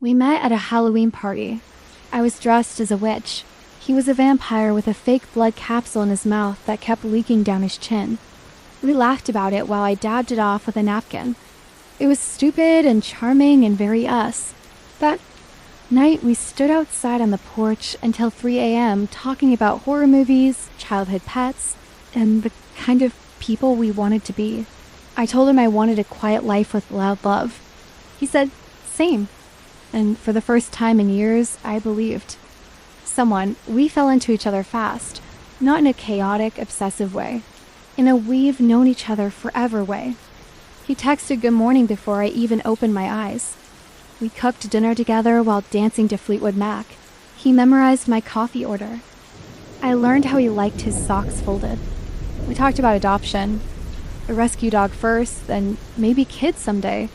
We met at a Halloween party. I was dressed as a witch. He was a vampire with a fake blood capsule in his mouth that kept leaking down his chin. We laughed about it while I dabbed it off with a napkin. It was stupid and charming and very us. That night, we stood outside on the porch until 3 a.m. talking about horror movies, childhood pets, and the kind of people we wanted to be. I told him I wanted a quiet life with loud love. He said, same. And for the first time in years, I believed. We fell into each other fast, not in a chaotic, obsessive way, in a we've known each other forever way. He texted good morning before I even opened my eyes. We cooked dinner together while dancing to Fleetwood Mac. He memorized my coffee order. I learned how he liked his socks folded. We talked about adoption. A rescue dog first, then maybe kids someday.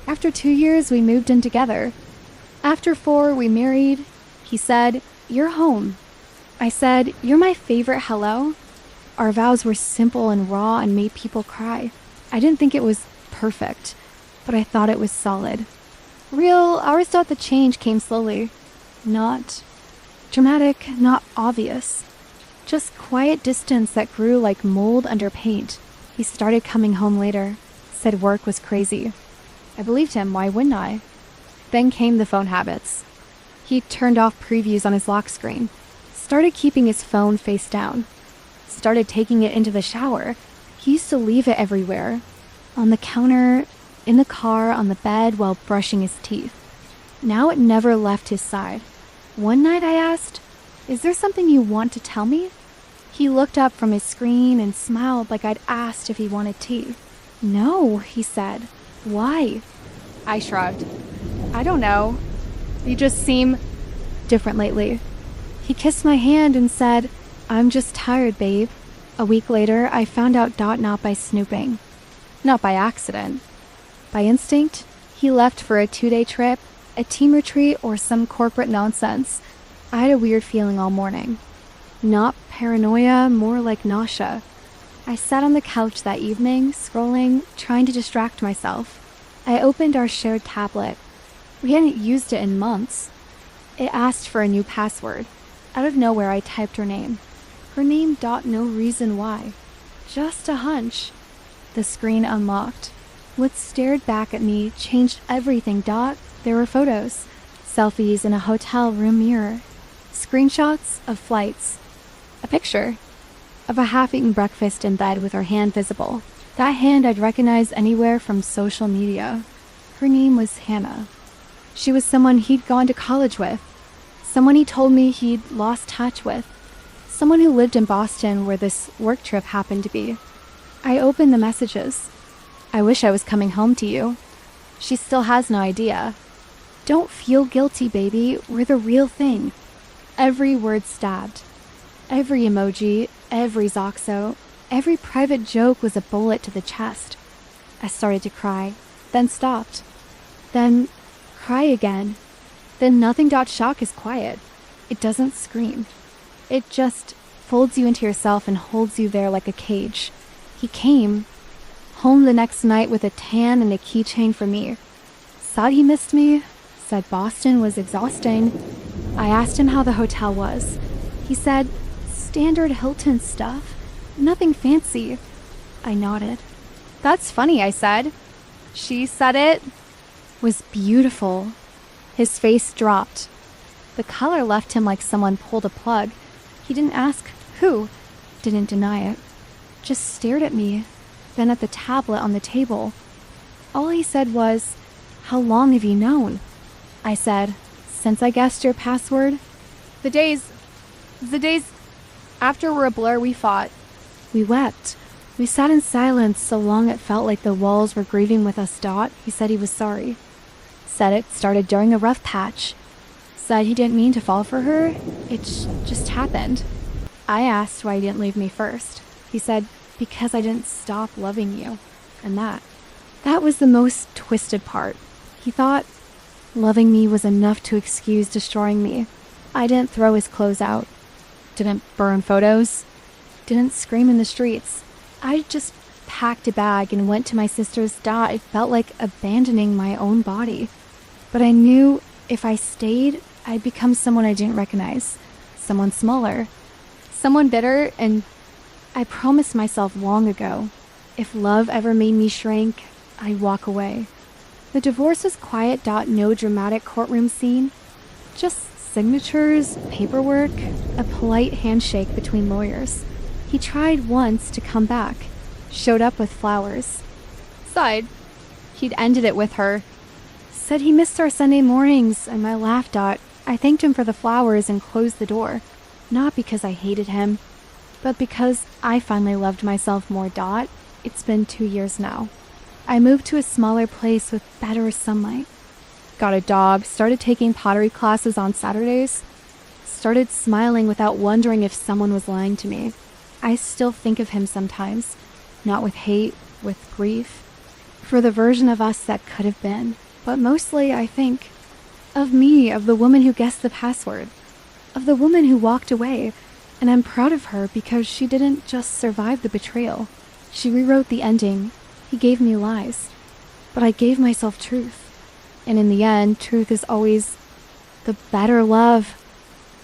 After 2 years, we moved in together. After 4, we married. He said, "You're home." I said, "You're my favorite hello." Our vows were simple and raw and made people cry. I didn't think it was perfect, but I thought it was solid. Real, I always thought the change came slowly. Not dramatic, not obvious. Just quiet distance that grew like mold under paint. He started coming home later, said work was crazy. I believed him, why wouldn't I? Then came the phone habits. He turned off previews on his lock screen, started keeping his phone face down, started taking it into the shower. He used to leave it everywhere, on the counter, in the car, on the bed while brushing his teeth. Now it never left his side. One night I asked, "Is there something you want to tell me?" He looked up from his screen and smiled like I'd asked if he wanted tea. "No," he said. "Why?" I shrugged. "I don't know. You just seem different lately." He kissed my hand and said, "I'm just tired, babe." A week later, I found out not by snooping. Not by accident. By instinct, he left for a 2-day trip, a team retreat, or some corporate nonsense. I had a weird feeling all morning. Not paranoia, more like nausea. I sat on the couch that evening, scrolling, trying to distract myself. I opened our shared tablet. We hadn't used it in months. It asked for a new password. Out of nowhere, I typed her name. Her name. No reason why. Just a hunch. The screen unlocked. What stared back at me changed everything. There were photos. Selfies in a hotel room mirror. Screenshots of flights. A picture of a half-eaten breakfast in bed with her hand visible. That hand I'd recognize anywhere from social media. Her name was Hannah. She was someone he'd gone to college with. Someone he told me he'd lost touch with. Someone who lived in Boston where this work trip happened to be. I opened the messages. "I wish I was coming home to you." She still has no idea. "Don't feel guilty, baby. We're the real thing." Every word stabbed. Every emoji, every Zoxo, every private joke was a bullet to the chest. I started to cry, then stopped. Then cry again. Then nothing. Shock is quiet. It doesn't scream. It just folds you into yourself and holds you there like a cage. He came home the next night with a tan and a keychain for me. Said he missed me, said Boston was exhausting. I asked him how the hotel was. He said, "Standard Hilton stuff. Nothing fancy." I nodded. "That's funny," I said. She said it was beautiful. His face dropped. The color left him like someone pulled a plug. He didn't ask who, didn't deny it. Just stared at me, then at the tablet on the table. All he said was, "How long have you known?" I said, "Since I guessed your password." The days after were a blur. We fought. We wept. We sat in silence so long it felt like the walls were grieving with us. He said he was sorry. Said it started during a rough patch. Said he didn't mean to fall for her. It just happened. I asked why he didn't leave me first. He said, "Because I didn't stop loving you." And that was the most twisted part. He thought loving me was enough to excuse destroying me. I didn't throw his clothes out. Didn't burn photos. Didn't scream in the streets. I just packed a bag and went to my sister's. It felt like abandoning my own body. But I knew If I stayed, I'd become someone I didn't recognize. Someone smaller. Someone bitter, and I promised myself long ago, if love ever made me shrink, I'd walk away. The divorce was quiet. No dramatic courtroom scene. Just signatures, paperwork, a polite handshake between lawyers. He tried once to come back. Showed up with flowers. Sighed. He'd ended it with her. Said he missed our Sunday mornings, and I laughed. I thanked him for the flowers and closed the door. Not because I hated him, but because I finally loved myself more. It's been 2 years now. I moved to a smaller place with better sunlight. Got a job, started taking pottery classes on Saturdays, started smiling without wondering if someone was lying to me. I still think of him sometimes, not with hate, with grief, for the version of us that could have been. But mostly I think of me, of the woman who guessed the password, of the woman who walked away, and I'm proud of her because she didn't just survive the betrayal. She rewrote the ending. He gave me lies, but I gave myself truth. And in the end, truth is always the better love.